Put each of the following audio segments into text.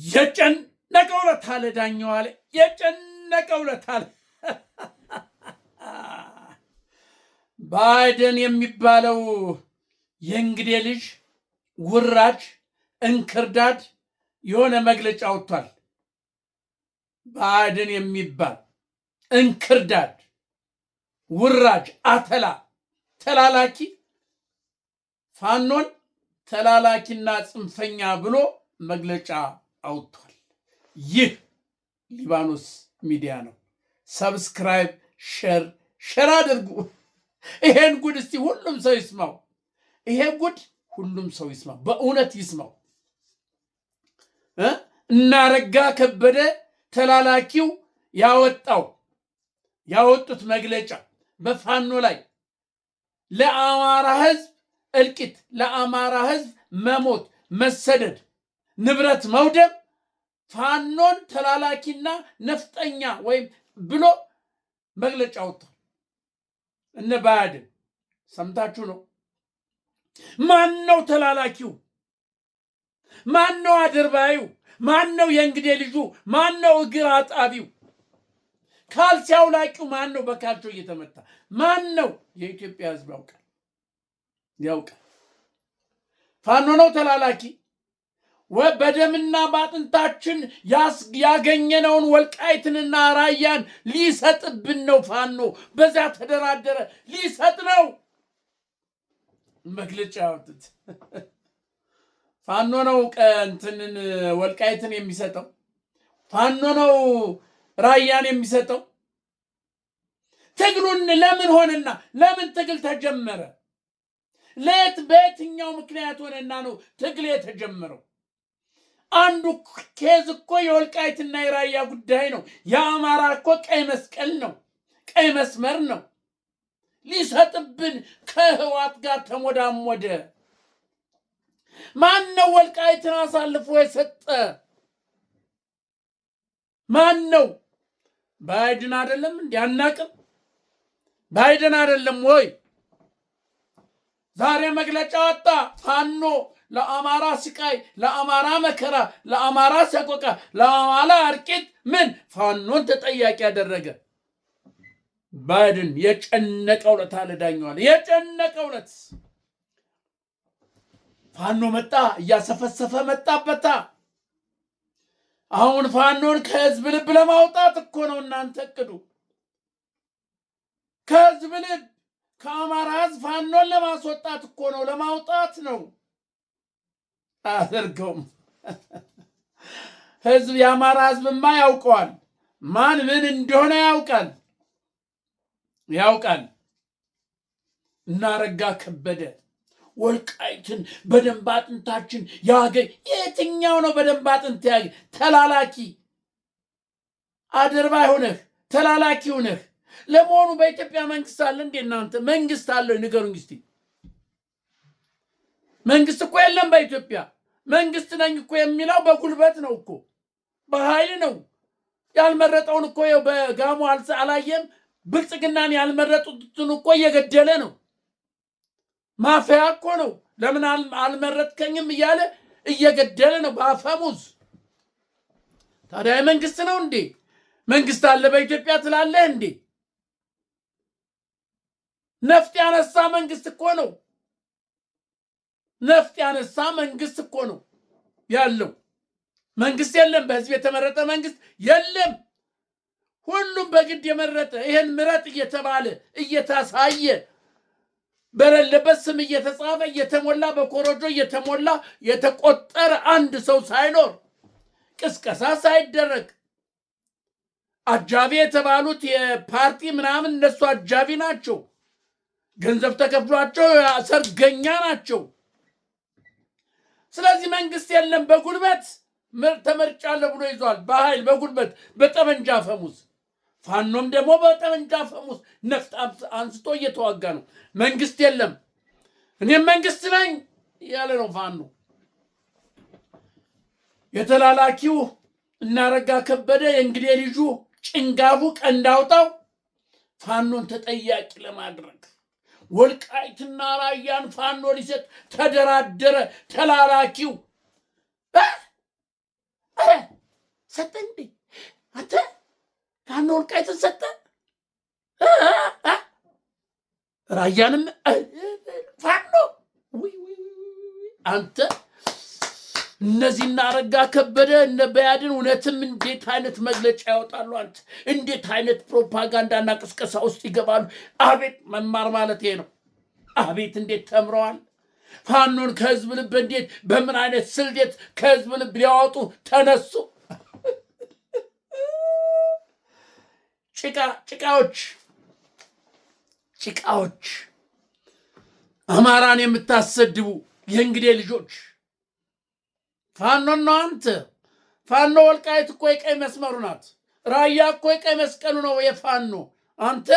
የጨነቀው ለታለ ዳኛው አለ የጨነቀው ለታለ ባይደን የሚባለው የእንግዴ ልጅ ውራጅ እንክርዳድ የሆነ መግለጫ ወጥቷል። ባይደን የሚባል እንክርዳድ ውራጅ አተላ ተላላኪ ፋኖን ተላላኪና ጽንፈኛ ብሎ መግለጫ አውጥቷል። ይህ ሊባኖስ ሚዲያ ነው። ሰብስክራይብ ሼር አድርጉ። ይሄን ጉድ እስቲ ሁሉም ሰው ይስማው። ይሄ ጉድ ሁሉም ሰው ይስማው፣ በእውነት ይስማው። እናረጋ ከበደ ተላላኪው ያወጡት መግለጫ በፋኖ ላይ ለአማራ ህዝብ እልቂት፣ ለአማራ ህዝብ መሞት፣ መሰደድ፣ ንብረት መውደም ፋኖን ተላላኪና ነፍጠኛ ወይም ብሎ መግለጫ ወጥቷል። እነ ባያድን ሰምታችሁ ነው። ማን ነው ተላላኪው? ማን ነው አድርባዩ? ማን ነው የእንግዴ ልጁ? ማን ነው እግር አጣቢው? ካልሲ አውላቂው ማን ነው? በካልቾ እየተመታ ማን ነው? የኢትዮጵያ ህዝብ ያውቃል። ፋኖ ነው ተላላኪ። በደምና ባጥንታችን ያገኘነውን ወልቃይትንና ራያን ሊሰጥብን ነው ፋኖ። በዛ ተደራደረ፣ ሊሰጥ ነው መግለጫ ያወጡት። ፋኖ ነው እንትንን ወልቃይትን የሚሰጠው። ፋኖ ነው ራያን የሚሰጠው። ትግሉን ለምን ሆነና ለምን ትግል ተጀመረ? በየትኛው ምክንያት ሆነና ነው ትግል የተጀመረው? አንዱ ኬዝ እኮ የወልቃይትና የራያ ጉዳይ ነው። የአማራ እኮ ቀይ መስቀል ነው፣ ቀይ መስመር ነው። ሊሰጥብን ከህዋት ጋር ተሞዳሞደ። ማን ነው ወልቃይትን አሳልፎ የሰጠ? ማን ነው? ባይደን አይደለም? እንዲያናቅም ባይደን አይደለም ወይ? ዛሬ መግለጫ ወጣ። ፋኖ ለአማራ ስቃይ፣ ለአማራ መከራ፣ ለአማራ ሰቆቃ፣ ለአማራ እርቂት ምን ፋኖን ተጠያቂ ያደረገ ባይደን የጨነቀው ዕለት አለ ዳኛው አለ የጨነቀው ዕለት። ፋኖ መጣ፣ እያሰፈሰፈ መጣበታ። አሁን ፋኖን ከህዝብ ልብ ለማውጣት እኮ ነው እናንተ እቅዱ። ከህዝብ ልብ ከአማራ ህዝብ ፋኖን ለማስወጣት እኮ ነው፣ ለማውጣት ነው። አደርገውም ህዝብ የአማራ ህዝብማ ያውቀዋል። ማን ምን እንደሆነ ያውቃል። እናረጋ ከበደ ወልቃይትን በደንብ አጥንታችን ያገኝ። የትኛው ነው በደንብ አጥንት ያገኝ? ተላላኪ አድርባይ ሆነህ ተላላኪ ሆነህ። ለመሆኑ በኢትዮጵያ መንግስት አለ እንዴ? እናንተ መንግስት አለ ንገሩኝ እስቲ። መንግስት እኮ የለም በኢትዮጵያ። መንግስት ነኝ እኮ የሚለው በጉልበት ነው እኮ፣ በኃይል ነው። ያልመረጠውን እኮ በጋሞ አላየም? ብልጽግናን ያልመረጡትን እኮ እየገደለ ነው። ማፊያ እኮ ነው። ለምን አልመረጥከኝም እያለ እየገደለ ነው በአፈሙዝ። ታዲያ መንግስት ነው እንዴ? መንግስት አለ በኢትዮጵያ ትላለህ እንዴ? ነፍጥ ያነሳ መንግስት እኮ ነው። ነፍጥ ያነሳ መንግስት እኮ ነው ያለው። መንግስት የለም። በህዝብ የተመረጠ መንግስት የለም። ሁሉም በግድ የመረጠ ይሄን ምረጥ እየተባለ እየታሳየ በሌለበት ስም እየተጻፈ እየተሞላ በኮሮጆ እየተሞላ የተቆጠረ አንድ ሰው ሳይኖር ቅስቀሳ ሳይደረግ አጃቢ የተባሉት የፓርቲ ምናምን እነሱ አጃቢ ናቸው። ገንዘብ ተከፍሏቸው ሰርገኛ ናቸው። ስለዚህ መንግስት የለም። በጉልበት ተመርጫለሁ ብሎ ይዟል። በኃይል በጉልበት በጠመንጃ ፈሙዝ። ፋኖም ደግሞ በጠመንጃ ፈሙዝ ነፍጥ አንስቶ እየተዋጋ ነው። መንግስት የለም፣ እኔም መንግስት ነኝ እያለ ነው ፋኖ። የተላላኪው እናረጋ ከበደ የእንግዴ ልጁ ጭንጋፉ ቀንዳውጣው ፋኖን ተጠያቂ ለማድረግ ወልቃይትና ራያን ፋኖ ሊሰጥ ተደራደረ። ተላላኪው ሰጠ እንዴ አንተ? ፋኖ ወልቃይትን ሰጠ? ራያንም ፋኖ አንተ እነዚህና አረጋ ከበደ እነ በያድን እውነትም እንዴት አይነት መግለጫ ያወጣሉ? አንተ እንዴት አይነት ፕሮፓጋንዳና ቅስቀሳ ውስጥ ይገባሉ? አቤት መማር ማለት ይሄ ነው። አቤት እንዴት ተምረዋል። ፋኖን ከህዝብ ልብ እንዴት በምን አይነት ስልዴት ከህዝብ ልብ ሊያወጡ ተነሱ። ጭቃዎች አማራን የምታሰድቡ የእንግዴ ልጆች ፋኖና አንተ ፋኖ ወልቃይት እኮ የቀይ መስመሩ ናት። ራያ እኮ የቀይ መስቀሉ ነው የፋኖ። አንተ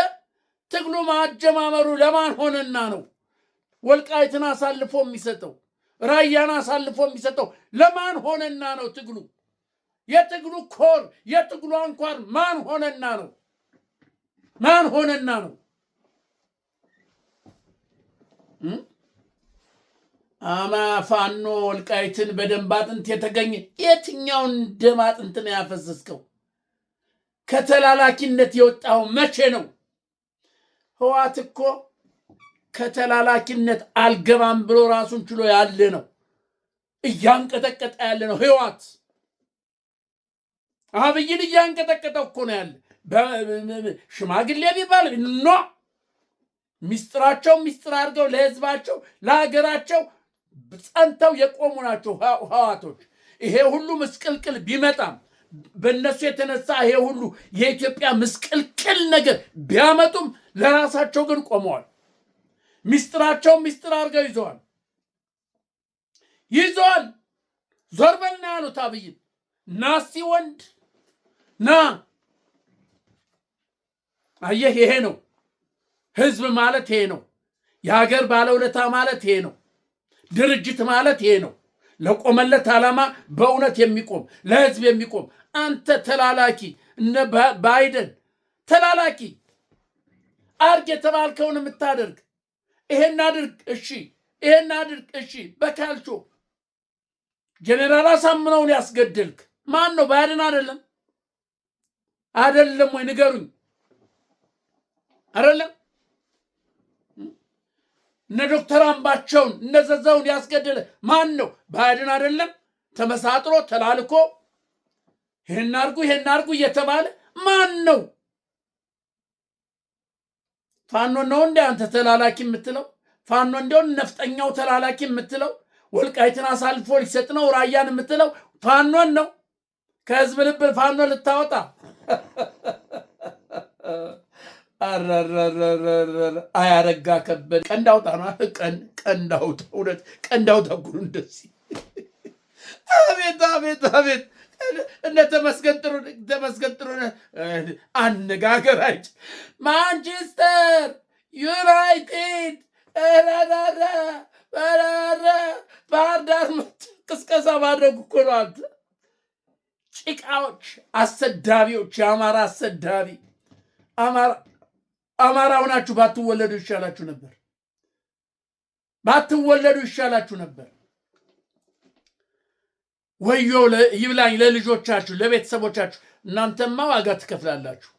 ትግሉ ማጀማመሩ ለማን ሆነና ነው ወልቃይትን አሳልፎ የሚሰጠው? ራያን አሳልፎ የሚሰጠው ለማን ሆነና ነው? ትግሉ የትግሉ ኮር የትግሉ አንኳር ማን ሆነና ነው? ማን ሆነና ነው? አማ ፋኖ ወልቃይትን በደም አጥንት የተገኘ የትኛውን ደም አጥንት ነው ያፈሰስከው? ከተላላኪነት የወጣው መቼ ነው? ህዋት እኮ ከተላላኪነት አልገባም ብሎ ራሱን ችሎ ያለ ነው። እያንቀጠቀጠ ያለ ነው። ህዋት አብይን እያንቀጠቀጠው እኮ ነው ያለ። ሽማግሌ ቢባል ኖ ሚስጥራቸው ሚስጥር አድርገው ለህዝባቸው ለሀገራቸው ጸንተው የቆሙ ናቸው ህዋቶች። ይሄ ሁሉ ምስቅልቅል ቢመጣም በእነሱ የተነሳ ይሄ ሁሉ የኢትዮጵያ ምስቅልቅል ነገር ቢያመጡም ለራሳቸው ግን ቆመዋል። ሚስጥራቸው ሚስጥር አድርገው ይዘዋል። ዞር በል ነው ያሉት አብይን። ናሲ ወንድ ና። አየህ፣ ይሄ ነው ህዝብ ማለት፣ ይሄ ነው የሀገር ባለውለታ ማለት፣ ይሄ ነው ድርጅት ማለት፣ ይሄ ነው ለቆመለት ዓላማ በእውነት የሚቆም ለህዝብ የሚቆም። አንተ ተላላኪ፣ እነ ባይደን ተላላኪ አርግ የተባልከውን የምታደርግ ይሄን አድርግ እሺ፣ ይሄን አድርግ እሺ። በካልቾ ጀኔራል አሳምነውን ያስገደልክ ማን ነው? ባይደን አይደለም? አይደለም ወይ ንገሩኝ። አይደለም? እነ ዶክተር አምባቸውን እነ ዘዘውን ያስገደለ ማን ነው? ባይደን አይደለም? ተመሳጥሮ ተላልኮ ይሄን አርጉ እየተባለ ማን ነው? ፋኖ ነው እንደ አንተ ተላላኪ የምትለው? ፋኖ እንደው ነፍጠኛው ተላላኪ የምትለው? ወልቃይትን አሳልፎ ሊሰጥ ነው ራያን የምትለው ፋኖን ነው? ከህዝብ ልብ ፋኖ ልታወጣ አያረጋ ከበደ ቀንዳውጣ ነው። ቀንዳውጣ እውነት ቀንዳውጣ ጉሩ እንደዚህ አቤት እነ ተመስገን ጥሩነህ አነጋገራች ማንቸስተር ዩናይትድ ባህር ዳር ቅስቀሳ ማድረግ እኮ ነው። አንተ ጭቃዎች፣ አሰዳቢዎች፣ የአማራ አሰዳቢ አማራ ሆናችሁ ባትወለዱ ይሻላችሁ ነበር። ወዮ ይብላኝ ለልጆቻችሁ ለቤተሰቦቻችሁ። እናንተማ ዋጋ ትከፍላላችሁ።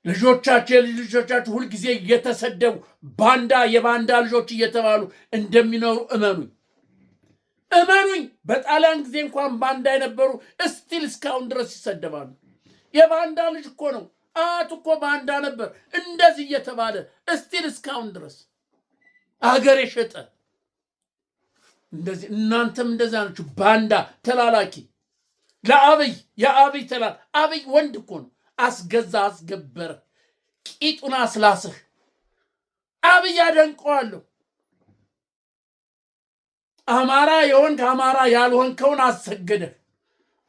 ልጆቻችሁ ሁልጊዜ እየተሰደቡ የባንዳ ልጆች እየተባሉ እንደሚኖሩ እመኑኝ። በጣሊያን ጊዜ እንኳን ባንዳ የነበሩ እስቲል እስካሁን ድረስ ይሰደባሉ። የባንዳ ልጅ እኮ ነው፣ አያቱ እኮ ባንዳ ነበር፣ እንደዚህ እየተባለ እስቲል እስካሁን ድረስ አገር የሸጠ እንደዚህ። እናንተም እንደዛ ናችሁ፣ ባንዳ ተላላኪ። የአብይ አብይ ወንድ እኮ ነው። አስገበረ፣ ቂጡን አስላስህ። አብይ አደንቀዋለሁ። አማራ የሆንክ አማራ ያልሆንከውን አሰገደህ።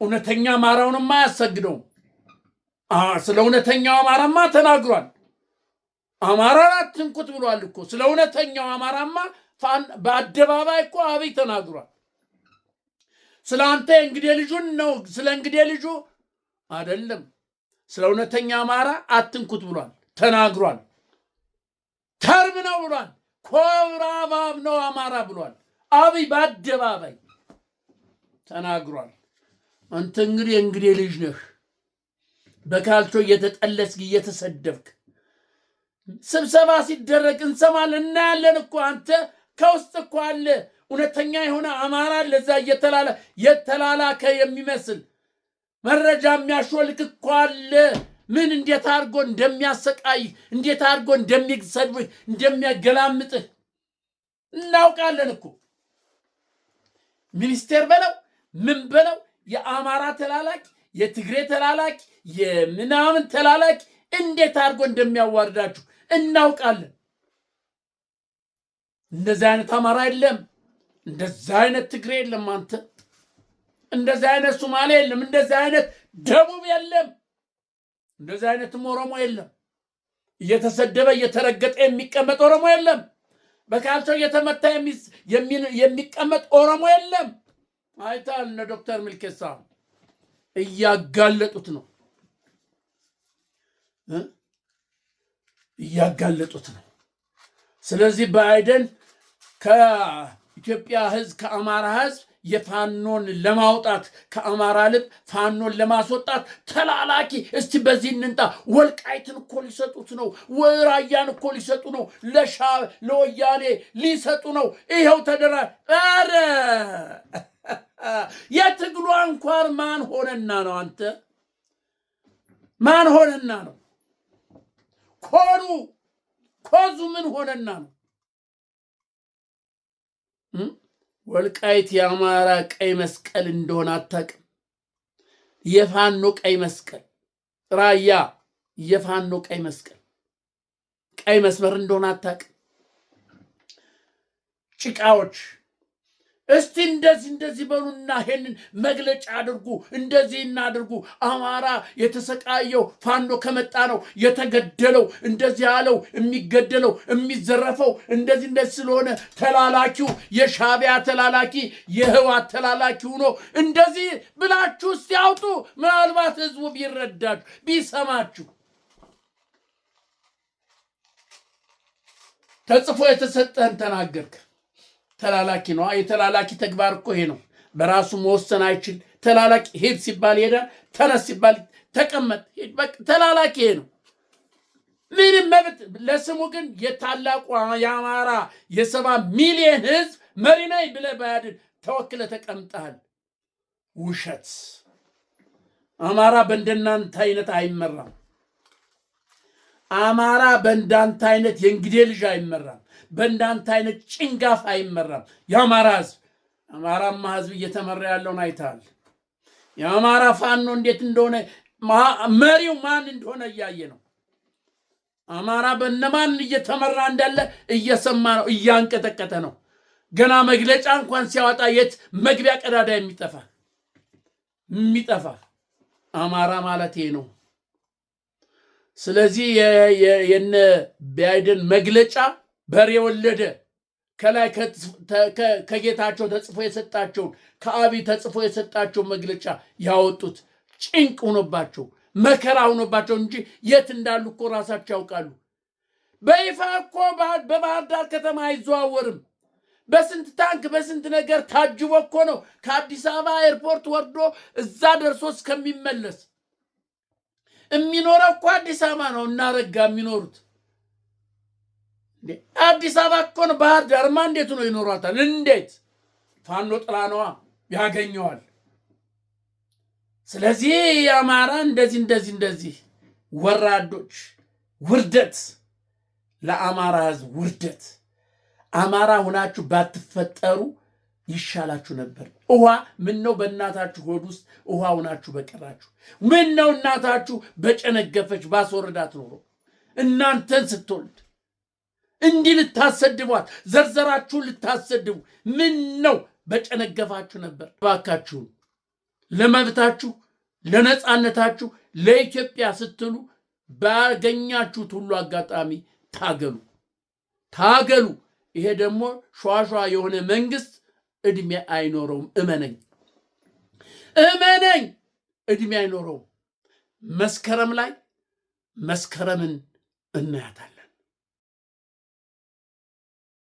እውነተኛ አማራውንማ አያሰግደውም። ስለ እውነተኛው አማራማ ተናግሯል። አማራን አትንኩት ብሏል እኮ። ስለ እውነተኛው አማራማ በአደባባይ እኮ አብይ ተናግሯል። ስለ አንተ እንግዲህ ልጁን ነው፣ ስለ እንግዲህ ልጁ አይደለም። ስለ እውነተኛ አማራ አትንኩት ብሏል፣ ተናግሯል። ተርብ ነው ብሏል። ኮብራ እባብ ነው አማራ ብሏል። አብይ በአደባባይ ተናግሯል። አንተ እንግዲህ ልጅ ነህ። በካልቾ እየተጠለስክ እየተሰደብክ ስብሰባ ሲደረግ እንሰማለን እናያለን እኮ። አንተ ከውስጥ እኮ አለ እውነተኛ የሆነ አማራ ለዛ የተላላከ የሚመስል መረጃ የሚያሾልክ እኮ አለ። ምን እንዴት አድርጎ እንደሚያሰቃይ እንዴት አድርጎ እንደሚሰድብህ እንደሚያገላምጥህ እናውቃለን እኮ። ሚኒስቴር በለው ምን በለው የአማራ ተላላኪ የትግሬ ተላላኪ የምናምን ተላላኪ እንዴት አድርጎ እንደሚያዋርዳችሁ እናውቃለን። እንደዚህ አይነት አማራ የለም፣ እንደዚህ አይነት ትግሬ የለም፣ አንተ እንደዚህ አይነት ሶማሌ የለም፣ እንደዚህ አይነት ደቡብ የለም፣ እንደዚህ አይነትም ኦሮሞ የለም። እየተሰደበ እየተረገጠ የሚቀመጥ ኦሮሞ የለም። በካልቾ እየተመታ የሚቀመጥ ኦሮሞ የለም። አይታል እነ ዶክተር ሚልኬሳ እያጋለጡት ነው እያጋለጡት ነው። ስለዚህ ባይደን ከኢትዮጵያ ህዝብ ከአማራ ህዝብ የፋኖን ለማውጣት ከአማራ ልብ ፋኖን ለማስወጣት ተላላኪ እስቲ በዚህ እንንጣ። ወልቃይትን እኮ ሊሰጡት ነው፣ ወራያን እኮ ሊሰጡ ነው፣ ለወያኔ ሊሰጡ ነው። ይኸው ተደራ አረ የትግሉ አንኳር ማን ሆነና ነው? አንተ ማን ሆነና ነው? ኮዙ ምን ሆነና ነው? ወልቃይት የአማራ ቀይ መስቀል እንደሆነ አታውቅም? የፋኖ ቀይ መስቀል ራያ የፋኖ ቀይ መስቀል ቀይ መስመር እንደሆነ አታውቅም? ጭቃዎች እስቲ እንደዚህ በሉና ይሄንን መግለጫ አድርጉ። እንደዚህ እናድርጉ። አማራ የተሰቃየው ፋኖ ከመጣ ነው የተገደለው፣ እንደዚህ ያለው የሚገደለው የሚዘረፈው እንደዚህ ስለሆነ ተላላኪው የሻዕቢያ ተላላኪ የህወሓት ተላላኪ ሆኖ እንደዚህ ብላችሁ እስቲ አውጡ። ምናልባት ህዝቡ ቢረዳችሁ ቢሰማችሁ። ተጽፎ የተሰጠህን ተናገርክ። ተላላኪ ነው። የተላላኪ ተግባር እኮ ይሄ ነው። በራሱ መወሰን አይችል። ተላላኪ ሄድ ሲባል ሄዳል፣ ተነስ ሲባል ተቀመጥ። ተላላኪ ይሄ ነው። ምንም መብት ለስሙ ግን የታላቁ የአማራ 7 ሚሊዮን ህዝብ መሪ ነኝ ብለህ ባያድን ተወክለ ተቀምጠሃል። ውሸት። አማራ በእንደናንተ አይነት አይመራም። አማራ በእንዳንተ አይነት የእንግዴ ልጅ አይመራም። በእንዳንተ አይነት ጭንጋፍ አይመራም። የአማራ ህዝብ አማራማ ህዝብ እየተመራ ያለውን አይተሃል። የአማራ ፋኖ እንዴት እንደሆነ መሪው ማን እንደሆነ እያየ ነው። አማራ በነማን እየተመራ እንዳለ እየሰማ ነው። እያንቀጠቀጠ ነው። ገና መግለጫ እንኳን ሲያወጣ የት መግቢያ ቀዳዳ የሚጠፋ አማራ ማለት ይሄ ነው። ስለዚህ የነ ባይደን መግለጫ በሬ ወለደ። ከላይ ከጌታቸው ተጽፎ የሰጣቸውን ከአብይ ተጽፎ የሰጣቸው መግለጫ ያወጡት ጭንቅ ሆኖባቸው መከራ ሆኖባቸው እንጂ የት እንዳሉ እኮ ራሳቸው ያውቃሉ። በይፋ እኮ በባህር ዳር ከተማ አይዘዋወርም። በስንት ታንክ በስንት ነገር ታጅቦ እኮ ነው ከአዲስ አበባ ኤርፖርት ወርዶ እዛ ደርሶ እስከሚመለስ የሚኖረው እኮ አዲስ አበባ ነው። እናረጋ የሚኖሩት አዲስ አበባ እኮ ነው። ባህር ዳርማ እንዴት ነው ይኖሯታል? እንዴት? ፋኖ ጥላ ነዋ ያገኘዋል። ስለዚህ የአማራ እንደዚህ ወራዶች ውርደት፣ ለአማራ ህዝብ ውርደት። አማራ ሁናችሁ ባትፈጠሩ ይሻላችሁ ነበር። ውሃ ምን ነው በእናታችሁ ሆድ ውስጥ ውሃ ሁናችሁ በቀራችሁ። ምን ነው እናታችሁ በጨነገፈች ባስወረዳት ኖሮ እናንተን ስትወልድ እንዲህ ልታሰድቧት ዘርዘራችሁን ልታሰድቡ ምን ነው በጨነገፋችሁ ነበር። እባካችሁ ለመብታችሁ ለነጻነታችሁ ለኢትዮጵያ ስትሉ ባገኛችሁት ሁሉ አጋጣሚ ታገሉ። ይሄ ደግሞ ሸዋሸዋ የሆነ መንግስት እድሜ አይኖረውም። እመነኝ እድሜ አይኖረውም። መስከረምን እናያታለን።